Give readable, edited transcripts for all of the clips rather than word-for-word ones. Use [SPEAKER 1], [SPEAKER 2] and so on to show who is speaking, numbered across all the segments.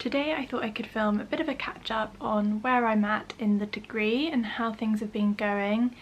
[SPEAKER 1] today I thought I could film a bit of a catch up on where I'm at in the degree and how things have been going,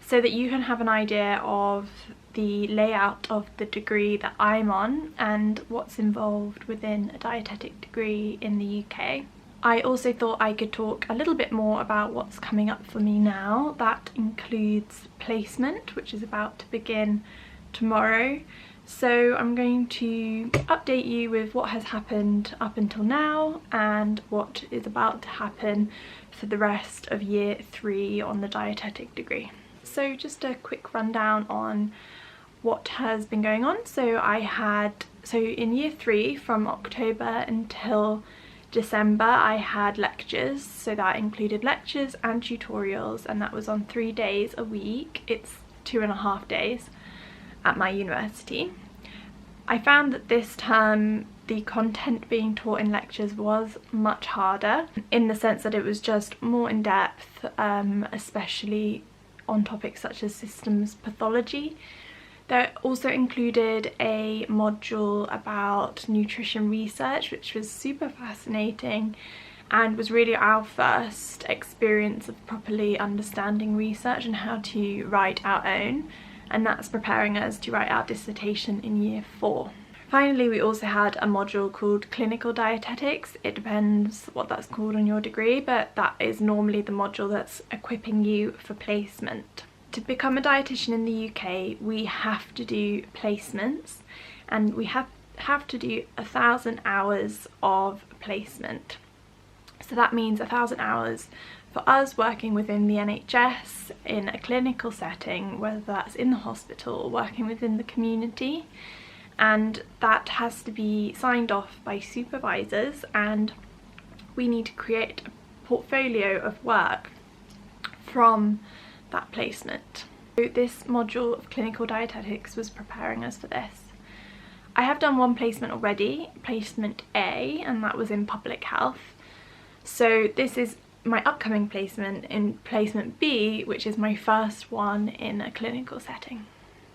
[SPEAKER 1] so that you can have an idea of the layout of the degree that I'm on and what's involved within a dietetic degree in the UK. I also thought I could talk a little bit more about what's coming up for me now. That includes placement, which is about to begin tomorrow. So I'm going to update you with what has happened up until now and what is about to happen for the rest of year 3 on the dietetic degree. So just a quick rundown on what has been going on. So in year 3 from October until December I had lectures, so that included lectures and tutorials, and that was on 3 days a week. It's 2.5 days at my university. I found that this term the content being taught in lectures was much harder, in the sense that it was just more in depth, especially on topics such as systems pathology. There also included a module about nutrition research, which was super fascinating and was really our first experience of properly understanding research and how to write our own, and that's preparing us to write our dissertation in year 4. Finally, we also had a module called clinical dietetics. It depends what that's called on your degree, but that is normally the module that's equipping you for placement. To become a dietitian in the UK, we have to do placements, and we have to do 1,000 hours of placement. So that means 1,000 hours for us working within the NHS in a clinical setting, whether that's in the hospital or working within the community, and that has to be signed off by supervisors, and we need to create a portfolio of work from that placement. So this module of clinical dietetics was preparing us for this. I have done one placement already, placement A, and that was in public health. So this is my upcoming placement in placement B, which is my first one in a clinical setting.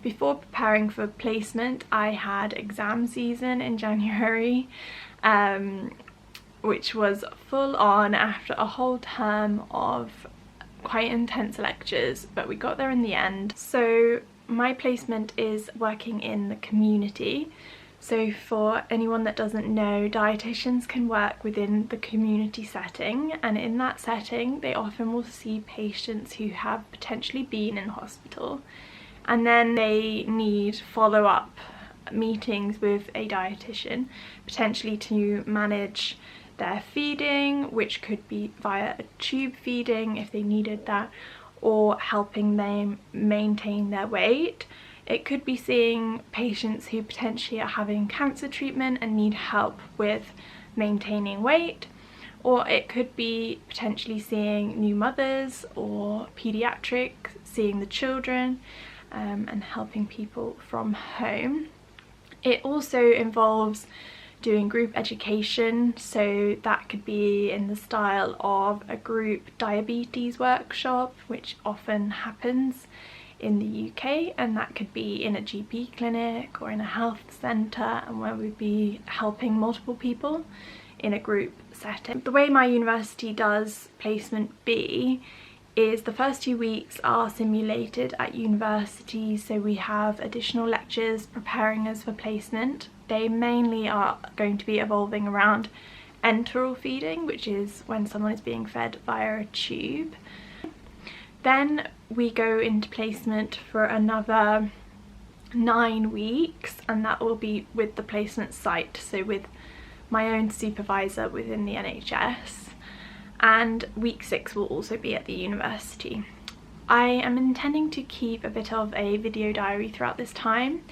[SPEAKER 1] Before preparing for placement, I had exam season in January, which was full on after a whole term of quite intense lectures, but we got there in the end. So my placement is working in the community. So for anyone that doesn't know, dietitians can work within the community setting, and in that setting they often will see patients who have potentially been in hospital, and then they need follow-up meetings with a dietitian, potentially to manage their feeding, which could be via a tube feeding if they needed that, or helping them maintain their weight. It could be seeing patients who potentially are having cancer treatment and need help with maintaining weight, or it could be potentially seeing new mothers or paediatrics, seeing the children, and helping people from home. It also involves doing group education, so that could be in the style of a group diabetes workshop, which often happens in the UK, and that could be in a GP clinic or in a health centre, and where we'd be helping multiple people in a group setting. The way my university does placement B is the first 2 weeks are simulated at university, so we have additional lectures preparing us for placement. They mainly are going to be evolving around enteral feeding, which is when someone is being fed via a tube. Then we go into placement for another 9 weeks, and that will be with the placement site, so with my own supervisor within the NHS. And week 6 will also be at the university. I am intending to keep a bit of a video diary throughout this time.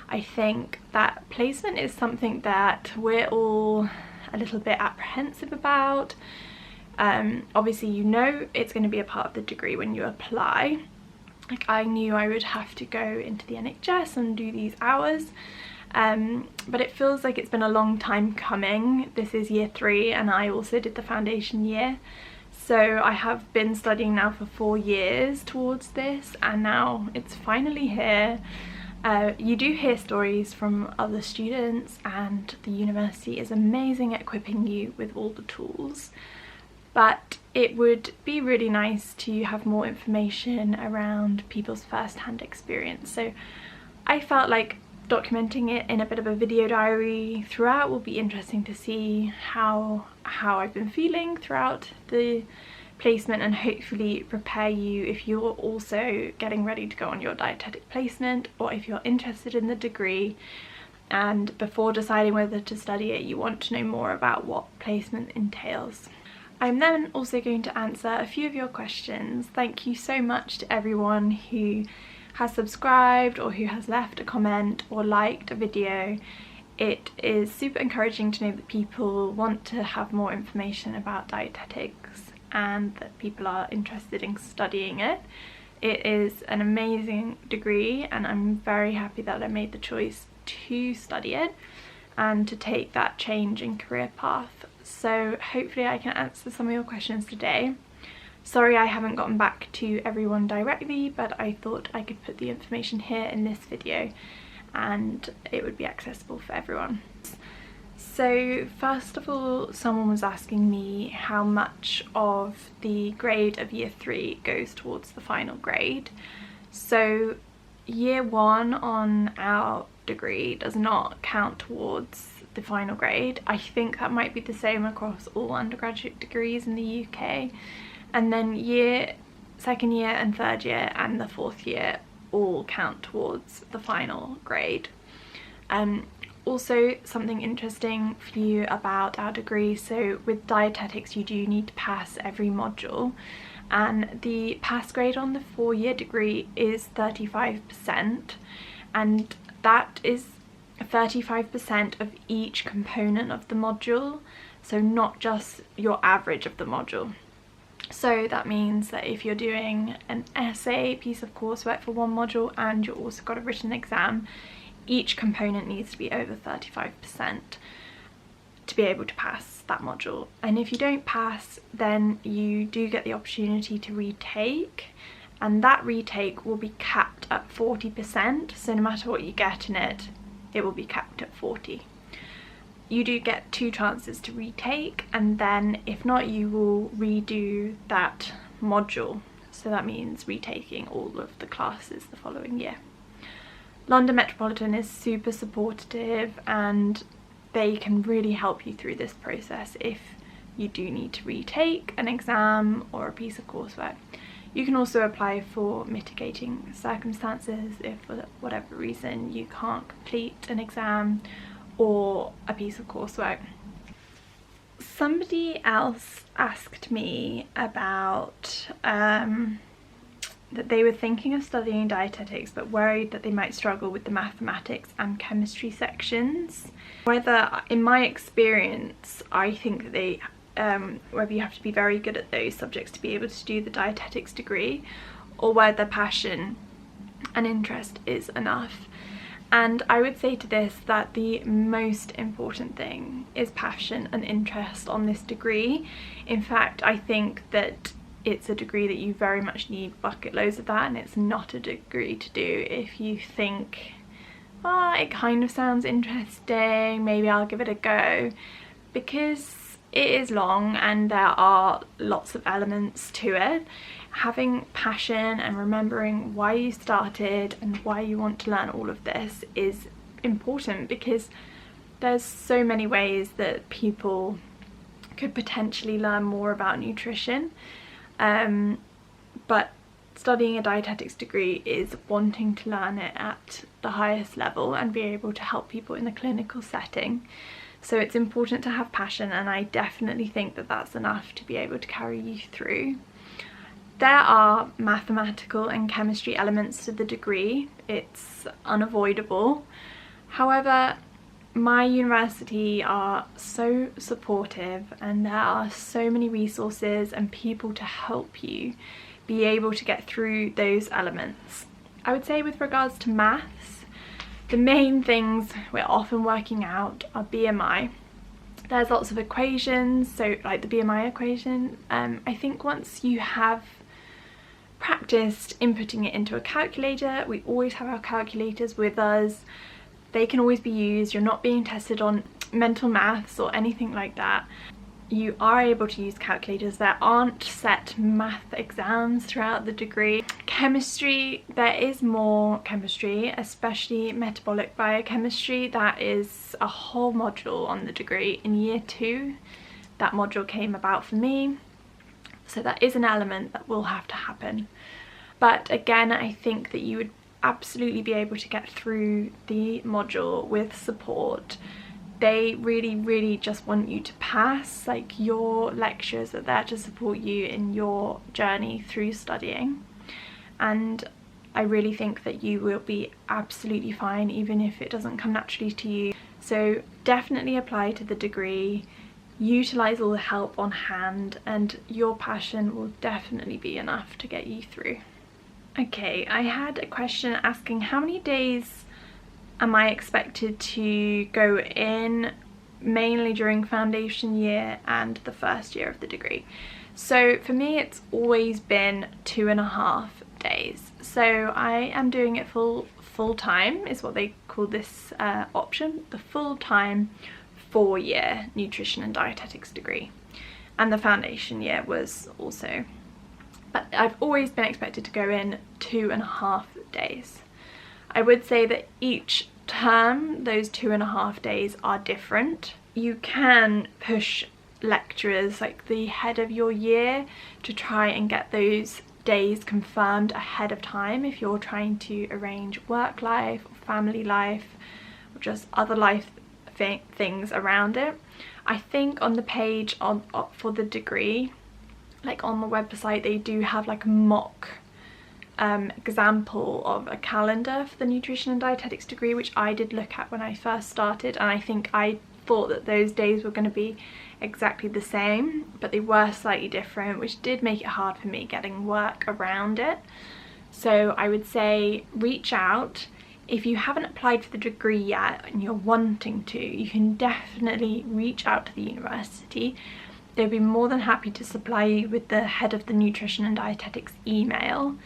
[SPEAKER 1] I think that placement is something that we're all a little bit apprehensive about. Obviously, you know it's going to be a part of the degree when you apply. Like, I knew I would have to go into the NHS and do these hours, but it feels like it's been a long time coming. This is year 3 and I also did the foundation year, so I have been studying now for 4 years towards this, and now it's finally here. You do hear stories from other students, and the university is amazing at equipping you with all the tools, but it would be really nice to have more information around people's first-hand experience. So I felt like documenting it in a bit of a video diary throughout will be interesting to see how I've been feeling throughout the placement, and hopefully prepare you if you're also getting ready to go on your dietetic placement, or if you're interested in the degree and before deciding whether to study it you want to know more about what placement entails. I'm then also going to answer a few of your questions. Thank you so much to everyone who has subscribed or who has left a comment or liked a video. It is super encouraging to know that people want to have more information about dietetics and that people are interested in studying it. It is an amazing degree, and I'm very happy that I made the choice to study it and to take that change in career path. So hopefully I can answer some of your questions today. Sorry I haven't gotten back to everyone directly, but I thought I could put the information here in this video and it would be accessible for everyone. So first of all, someone was asking me how much of the grade of year 3 goes towards the final grade. So year 1 on our degree does not count towards the final grade. I think that might be the same across all undergraduate degrees in the UK. And then second year and third year and the 4th year all count towards the final grade. Also, something interesting for you about our degree, so with dietetics you do need to pass every module, and the pass grade on the 4-year degree is 35%, and that is 35% of each component of the module, so not just your average of the module. So that means that if you're doing an essay piece of coursework for one module and you've also got a written exam, each component needs to be over 35% to be able to pass that module. And if you don't pass, then you do get the opportunity to retake, and that retake will be capped at 40%, so no matter what you get in it, it will be capped at 40. You do get 2 chances to retake, and then if not, you will redo that module. So that means retaking all of the classes the following year. London Metropolitan is super supportive, and they can really help you through this process if you do need to retake an exam or a piece of coursework. You can also apply for mitigating circumstances if for whatever reason you can't complete an exam or a piece of coursework. Somebody else asked me about that they were thinking of studying dietetics but worried that they might struggle with the mathematics and chemistry sections. Whether, in my experience, I think that whether you have to be very good at those subjects to be able to do the dietetics degree, or whether passion and interest is enough. And I would say to this that the most important thing is passion and interest on this degree. In fact, I think that it's a degree that you very much need bucket loads of that, and it's not a degree to do if you think, oh, it kind of sounds interesting, maybe I'll give it a go, because it is long and there are lots of elements to it. Having passion and remembering why you started and why you want to learn all of this is important, because there's so many ways that people could potentially learn more about nutrition. But studying a dietetics degree is wanting to learn it at the highest level and be able to help people in the clinical setting. So it's important to have passion, and I definitely think that that's enough to be able to carry you through. There are mathematical and chemistry elements to the degree, it's unavoidable. However, my university are so supportive, and there are so many resources and people to help you be able to get through those elements. I would say with regards to maths, the main things we're often working out are BMI. There's lots of equations, so like the BMI equation, I think once you have practiced inputting it into a calculator. We always have our calculators with us. They can always be used. You're not being tested on mental maths or anything like that. You are able to use calculators. There aren't set math exams throughout the degree. Chemistry, there is more chemistry, especially metabolic biochemistry. That is a whole module on the degree. In year 2, that module came about for me. So that is an element that will have to happen. But again, I think that you would absolutely be able to get through the module with support. They really just want you to pass. Like, your lecturers are there to support you in your journey through studying, and I really think that you will be absolutely fine even if it doesn't come naturally to you. So definitely apply to the degree, utilize all the help on hand, and your passion will definitely be enough to get you through. Okay, I had a question asking how many days am I expected to go in, mainly during foundation year and the first year of the degree. So for me, it's always been 2.5 days. So I am doing it full time, is what they call this option, the full-time 4-year nutrition and dietetics degree. And the foundation year was also, but I've always been expected to go in 2.5 days. I would say that each term, those 2.5 days are different. You can push lecturers, like the head of your year, to try and get those days confirmed ahead of time if you're trying to arrange work life or family life or just other life things around it. I think on the page for the degree, like on the website, they do have like a mock example of a calendar for the nutrition and dietetics degree, which I did look at when I first started, and I think I thought that those days were going to be exactly the same, but they were slightly different, which did make it hard for me getting work around it. So I would say reach out. If you haven't applied for the degree yet and you're wanting to, you can definitely reach out to the university. They'll be more than happy to supply you with the head of the nutrition and dietetics email,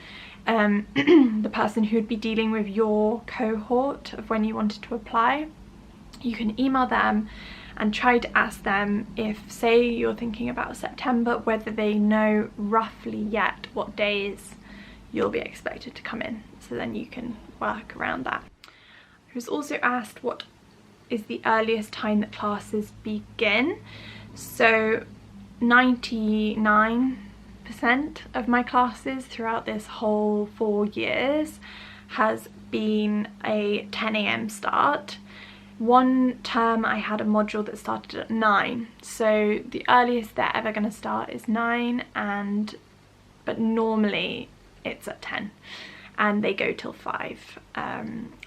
[SPEAKER 1] the person who would be dealing with your cohort of when you wanted to apply. You can email them and try to ask them if, say you're thinking about September, whether they know roughly yet what days you'll be expected to come in, so then you can work around that. I was also asked what is the earliest time that classes begin. So 99% of my classes throughout this whole 4 years has been a 10 AM start. One term I had a module that started at 9, so the earliest they're ever going to start is 9, but normally it's at 10 and they go till 5.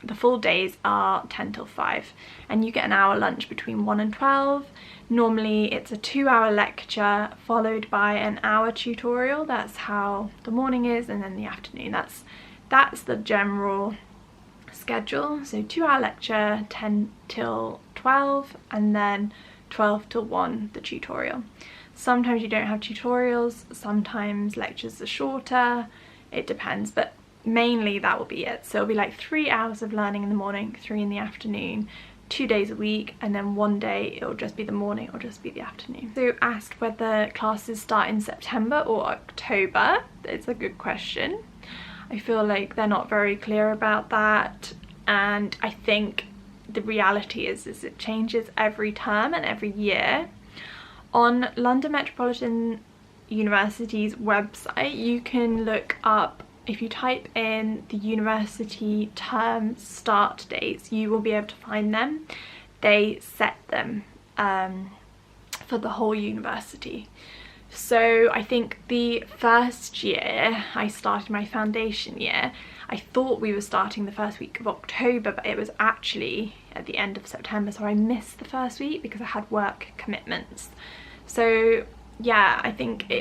[SPEAKER 1] The full days are 10 till 5, and you get an hour lunch between 1 and 12. Normally it's a 2-hour lecture followed by an hour tutorial. That's how the morning is, and then the afternoon. That's the general schedule. So 2-hour lecture, 10 till 12, and then 12 till 1 the tutorial. Sometimes you don't have tutorials, sometimes lectures are shorter, it depends, but mainly that will be it. So it'll be like 3 hours of learning in the morning, 3 in the afternoon, 2 days a week, and then one day it'll just be the morning or just be the afternoon. So asked whether classes start in September or October. It's a good question. I feel like they're not very clear about that, and I think the reality is it changes every term and every year. On London Metropolitan University's website, you can look up, if you type in the university term start dates, you will be able to find them. They set them for the whole university. So I think the first year I started my foundation year, I thought we were starting the first week of October, but it was actually at the end of September, so I missed the first week because I had work commitments. So yeah, I think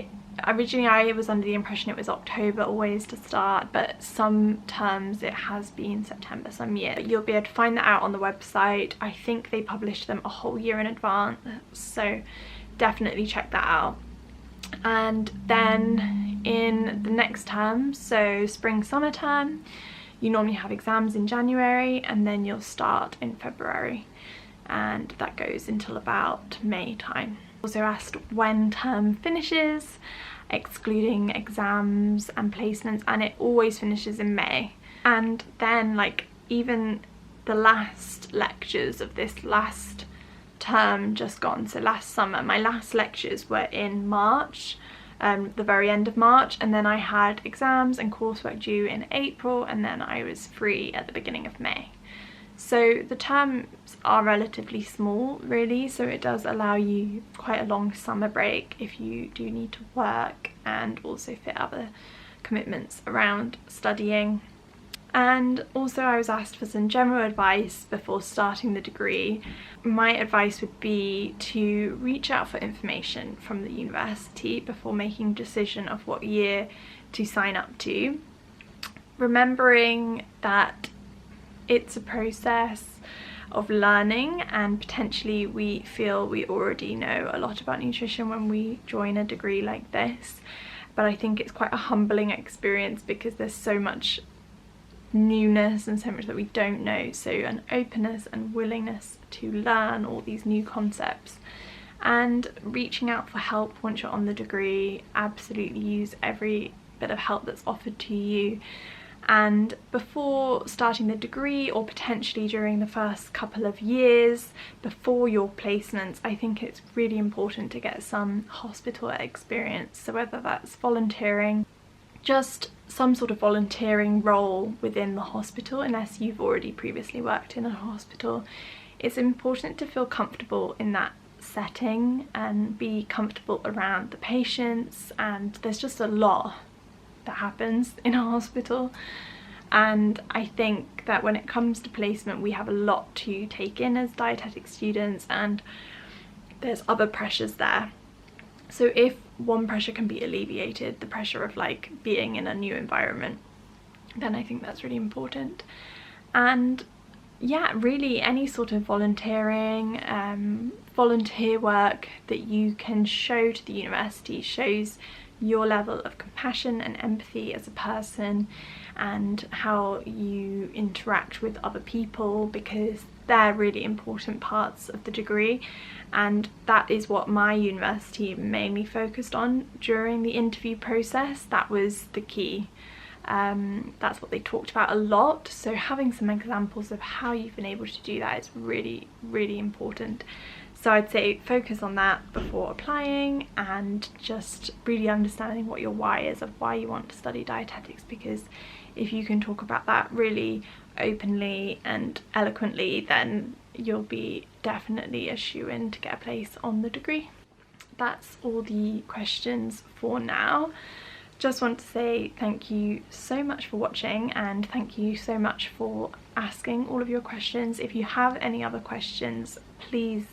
[SPEAKER 1] originally I was under the impression it was October always to start, but some terms it has been September some year. You'll be able to find that out on the website. I think they publish them a whole year in advance, so definitely check that out. And then in the next term, so spring summer term, you normally have exams in January, and then you'll start in February, and that goes until about May time. Also asked when term finishes, excluding exams and placements, and it always finishes in May. And then like even the last lectures of this last term just gone, so last summer, my last lectures were in March, the very end of March, and then I had exams and coursework due in April, and then I was free at the beginning of May. So the terms are relatively small really, so it does allow you quite a long summer break if you do need to work and also fit other commitments around studying. And also I was asked for some general advice before starting the degree. My advice would be to reach out for information from the university before making a decision of what year to sign up to, remembering that it's a process of learning, and potentially we feel we already know a lot about nutrition when we join a degree like this, but I think it's quite a humbling experience because there's so much newness and so much that we don't know, so an openness and willingness to learn all these new concepts, and reaching out for help once you're on the degree. Absolutely use every bit of help that's offered to you. And before starting the degree, or potentially during the first couple of years before your placements, I think it's really important to get some hospital experience. So whether that's volunteering, just some sort of volunteering role within the hospital, unless you've already previously worked in a hospital, it's important to feel comfortable in that setting and be comfortable around the patients. And there's just a lot that happens in a hospital, and I think that when it comes to placement we have a lot to take in as dietetic students, and there's other pressures there. So if one pressure can be alleviated, the pressure of like being in a new environment, then I think that's really important. And yeah, really any sort of volunteering, volunteer work that you can show to the university shows your level of compassion and empathy as a person, and how you interact with other people, because they're really important parts of the degree, and that is what my university mainly focused on during the interview process. That was the key. That's what they talked about a lot, so having some examples of how you've been able to do that is really, really important. So I'd say focus on that before applying, and just really understanding what your why is of why you want to study dietetics, because if you can talk about that really openly and eloquently, then you'll be definitely a shoo-in to get a place on the degree. That's all the questions for now. Just want to say thank you so much for watching, and thank you so much for asking all of your questions. If you have any other questions, please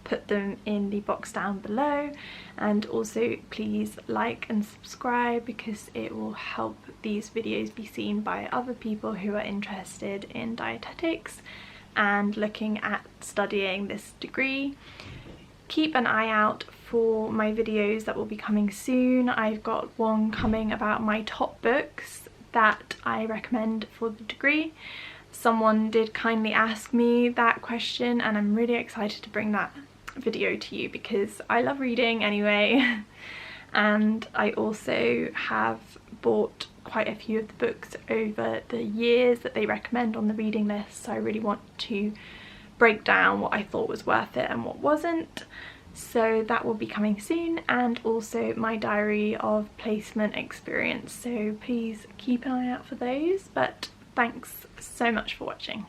[SPEAKER 1] put them in the box down below, and also please like and subscribe, because it will help these videos be seen by other people who are interested in dietetics and looking at studying this degree. Keep an eye out for my videos that will be coming soon. I've got one coming about my top books that I recommend for the degree. Someone did kindly ask me that question, and I'm really excited to bring that video to you because I love reading anyway. And I also have bought quite a few of the books over the years that they recommend on the reading list, so I really want to break down what I thought was worth it and what wasn't. So that will be coming soon, and also my diary of placement experience, so please keep an eye out for those. But thanks so much for watching.